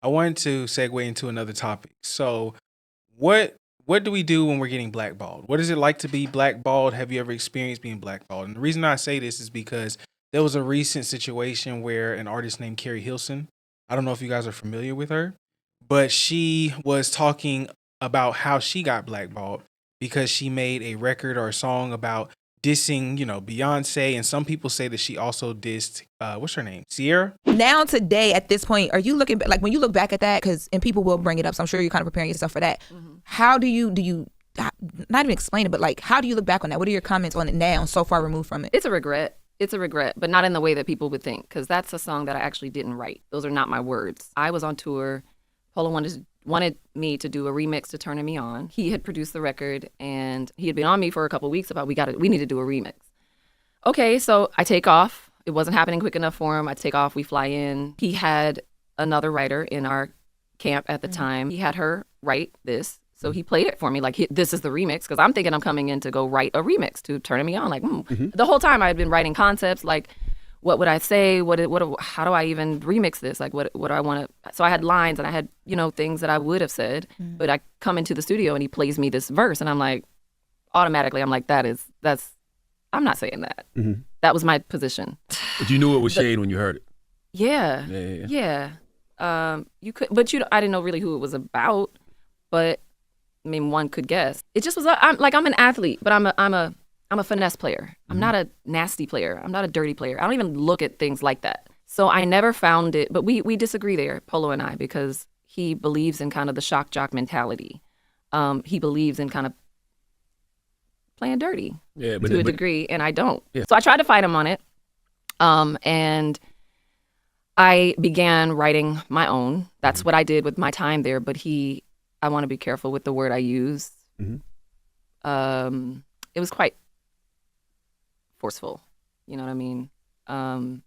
I wanted to segue into another topic. So, what do we do when we're getting blackballed? What is it like to be blackballed? Have you ever experienced being blackballed? And the reason I say this is because there was a recent situation where an artist named Carrie Hilson, I don't know if you guys are familiar with her, but she was talking about how she got blackballed because she made a record or a song about dissing, Beyonce, and some people say that she also dissed what's her name? Sierra? Now today, at this point, are you looking like when you look back at that, and people will bring it up, so I'm sure you're kind of preparing yourself for that. How do you not even explain it, but like how do you look back on that? What are your comments on it now, so far removed from it? It's a regret, but not in the way that people would think, because that's a song that I actually didn't write. Those are not my words. I was on tour. Polo wanted me to do a remix to Turning Me On. He had produced the record, and he had been on me for a couple of weeks about we need to do a remix. Okay, so I take off. It wasn't happening quick enough for him. I take off. We fly in. He had another writer in our camp at the time. He had her write this. So he played it for me like, this is the remix, because I'm thinking I'm coming in to go write a remix to Turning Me On. Like, The whole time I had been writing concepts like, what would I say? How do I even remix this? Like, what do I want to? So I had lines and I had, things that I would have said, but I come into the studio and he plays me this verse, and I'm like, automatically, I'm like, I'm not saying that. That was my position. But you knew it was shade when you heard it. Yeah. You could, but I didn't know really who it was about. But I mean, one could guess. It just was. I'm an athlete, but I'm a finesse player. I'm not a nasty player. I'm not a dirty player. I don't even look at things like that. So I never found it. But we disagree there, Polo and I, because he believes in kind of the shock jock mentality. He believes in kind of playing dirty to a degree, and I don't. Yeah. So I tried to fight him on it. And I began writing my own. That's what I did with my time there. But I want to be careful with the word I use. It was quite forceful. You know what I mean? In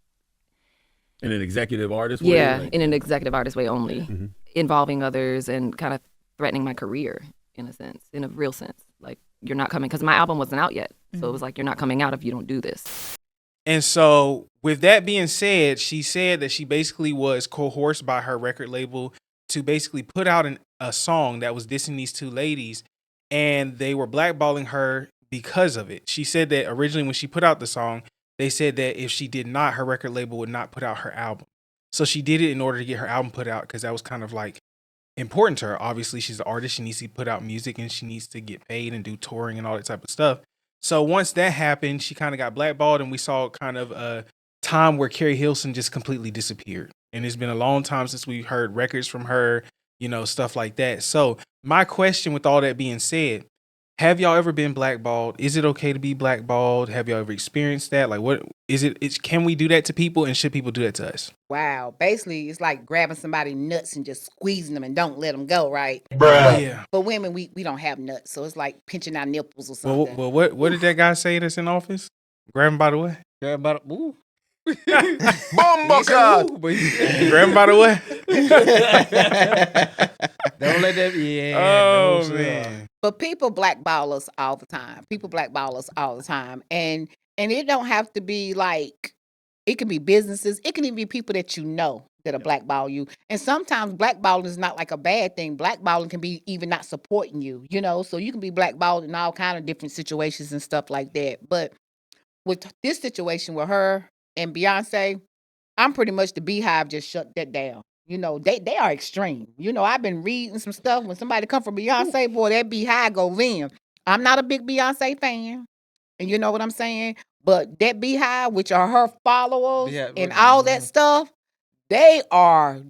an executive artist way? Yeah, in an executive artist way only. Involving others and kind of threatening my career in a real sense. Like, you're not coming, because my album wasn't out yet. So it was like, you're not coming out if you don't do this. And so with that being said, she said that she basically was coerced by her record label to basically put out a song that was dissing these two ladies, and they were blackballing her because of it. She said that originally when she put out the song, they said that if she did not, her record label would not put out her album. So she did it in order to get her album put out, because that was kind of like important to her. Obviously, she's an artist. She needs to put out music, and she needs to get paid and do touring and all that type of stuff. So once that happened, she kind of got blackballed, and we saw kind of a time where Carrie Hilson just completely disappeared. And it's been a long time since we heard records from her, stuff like that. So my question with all that being said, have y'all ever been blackballed? Is it okay to be blackballed? Have y'all ever experienced that? Like, what is it? Can we do that to people, and should people do that to us? Wow. Basically, it's like grabbing somebody's nuts and just squeezing them and don't let them go, right? Bruh. Yeah. For women, we don't have nuts, so it's like pinching our nipples or something. Well, what did that guy say that's in office? Grab him by the way? Grab him by the... Ooh. Bumbo God. Grab him by the way? Don't let that... Yeah. Oh, man. But people blackball us all the time. And it don't have to be like, it can be businesses. It can even be people that you know that'll blackball you. And sometimes blackballing is not like a bad thing. Blackballing can be even not supporting you, so you can be blackballed in all kind of different situations and stuff like that. But with this situation with her and Beyonce, I'm pretty much the Beehive just shut that down. They are extreme. I've been reading some stuff. When somebody come from Beyonce, boy, that Beehive go in. I'm not a big Beyonce fan, and you know what I'm saying? But that Beehive, which are her followers and all that stuff, they are,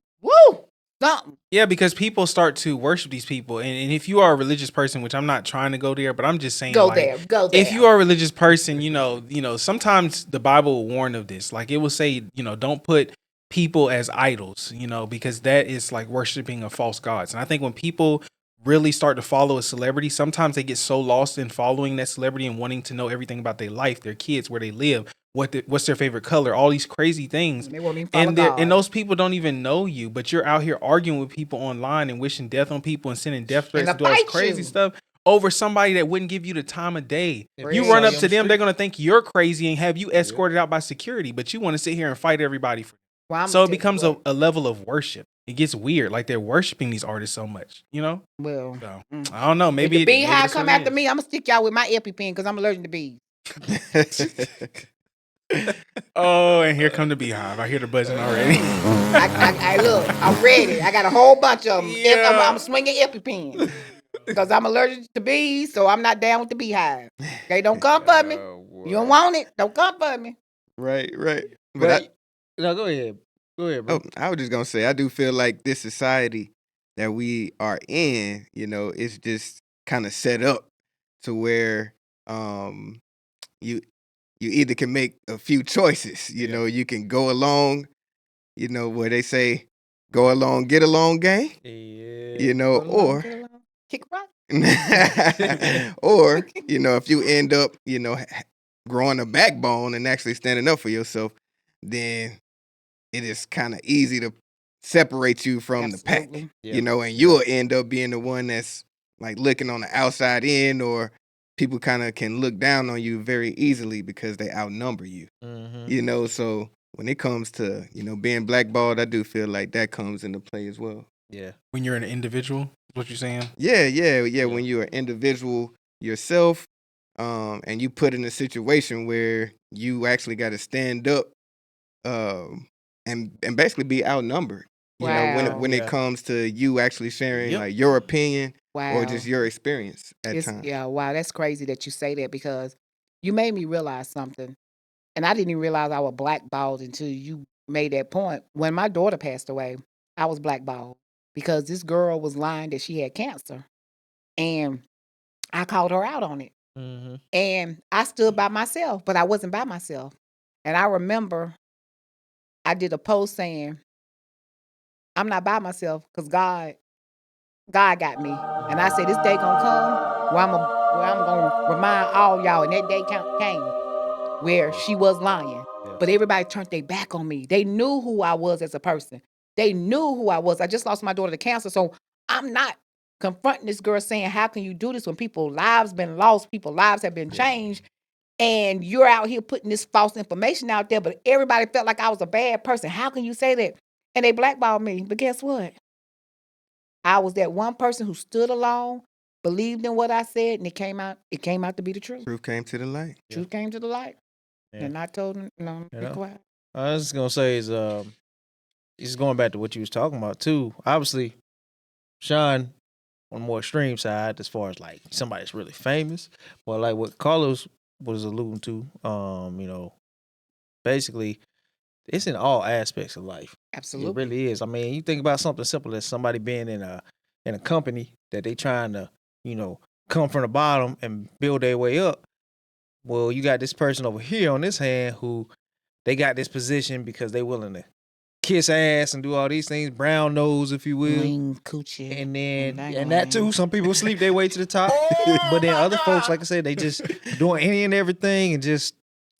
something. Yeah, because people start to worship these people. And if you are a religious person, which I'm not trying to go there, but I'm just saying, go there. If you are a religious person, sometimes the Bible will warn of this. Like, it will say, don't put people as idols, because that is like worshiping a false gods. And I think when people really start to follow a celebrity, sometimes they get so lost in following that celebrity and wanting to know everything about their life, their kids, where they live, what's their favorite color, all these crazy things. They won't even follow God. And those people don't even know you, but you're out here arguing with people online and wishing death on people and sending death threats and do all this crazy stuff over somebody that wouldn't give you the time of day. You run up to them, they're going to think you're crazy and have you escorted out by security, but you want to sit here and fight everybody for. Well, so it becomes a level of worship. it gets weird. Like they're worshiping these artists so much, you know? Well, So mm. I don't know. Maybe if the maybe Beehive that's come what it after is. me, I'm gonna stick y'all with my EpiPen because I'm allergic to bees. Oh, and here come the Beehive. I hear the buzzing already. I look, I'm ready. I got a whole bunch of them. Yeah. I'm swinging EpiPen because I'm allergic to bees, so I'm not down with the Beehive. Okay, don't come for me. You don't want it. Don't come for me. Right. But no, go ahead. Go ahead, bro. I was just gonna say, I do feel like this society that we are in, it's just kind of set up to where you either can make a few choices. You can go along, where they say, go along, get along, gang. Yeah. Go along, Or get along, kick rock. or if you end up growing a backbone and actually standing up for yourself, then it is kind of easy to separate you from the pack, Absolutely. Yeah. and you'll end up being the one that's like looking on the outside in, or people kind of can look down on you very easily because they outnumber you. Mm-hmm. So when it comes to being blackballed, I do feel like that comes into play as well. Yeah. When you're an individual, is what you're saying? Yeah. When you're an individual yourself, and you put in a situation where you actually got to stand up, and basically be outnumbered. When it Yeah. comes to you actually sharing Yep. like your opinion Wow. or just your experience at times. Yeah, wow, that's crazy that you say that because you made me realize something. And I didn't even realize I was blackballed until you made that point. When my daughter passed away, I was blackballed because this girl was lying that she had cancer. And I called her out on it. Mm-hmm. And I stood by myself, but I wasn't by myself. And I remember I did a post saying, I'm not by myself because God got me. And I said, this day gonna come where I'm gonna remind all y'all. And that day came where she was lying. Yeah. But everybody turned their back on me. They knew who I was as a person. They knew who I was. I just lost my daughter to cancer. So I'm not confronting this girl saying, how can you do this when people's lives been lost, people's lives have been changed, and you're out here putting this false information out there, but everybody felt like I was a bad person. How can you say that? And they blackballed me. But guess what? I was that one person who stood alone, believed in what I said, and it came out to be the truth. Truth came to the light. Truth came to the light. Yeah. And I told him, no, You be know? quiet. I was just gonna say is just going back to what you was talking about too. Obviously, Sean on the more extreme side as far as like somebody that's really famous. But like what Carlos was alluding to, basically it's in all aspects of life. Absolutely. It really is. I mean, you think about something simple as somebody being in a company that they trying to, come from the bottom and build their way up. Well, you got this person over here on this hand who they got this position because they willing to kiss ass and do all these things, brown nose, if you will. Bling, coochie. And then Dang, and that too, some people sleep their way to the top. But then other folks, like I said, they just doing any and everything and just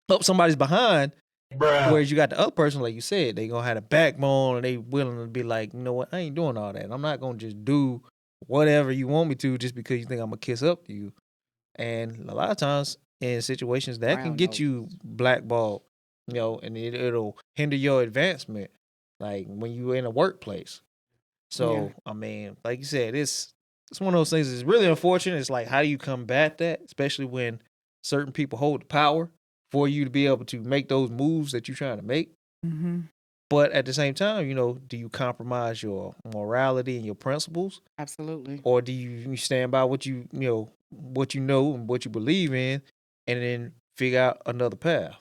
up somebody's behind. Whereas you got the other person, like you said, they gonna have a backbone and they willing to be like, you know what, I ain't doing all that. I'm not gonna just do whatever you want me to just because you think I'm gonna kiss up to you. And a lot of times in situations that can Brown get nose. you blackballed, and it'll hinder your advancement, like when you're in a workplace. So I mean, like you said, it's one of those things that's really unfortunate. It's like, how do you combat that, especially when certain people hold the power for you to be able to make those moves that you're trying to make. Mm-hmm. But at the same time, do you compromise your morality and your principles, Absolutely. or do you stand by what you know and what you believe in, and then figure out another path?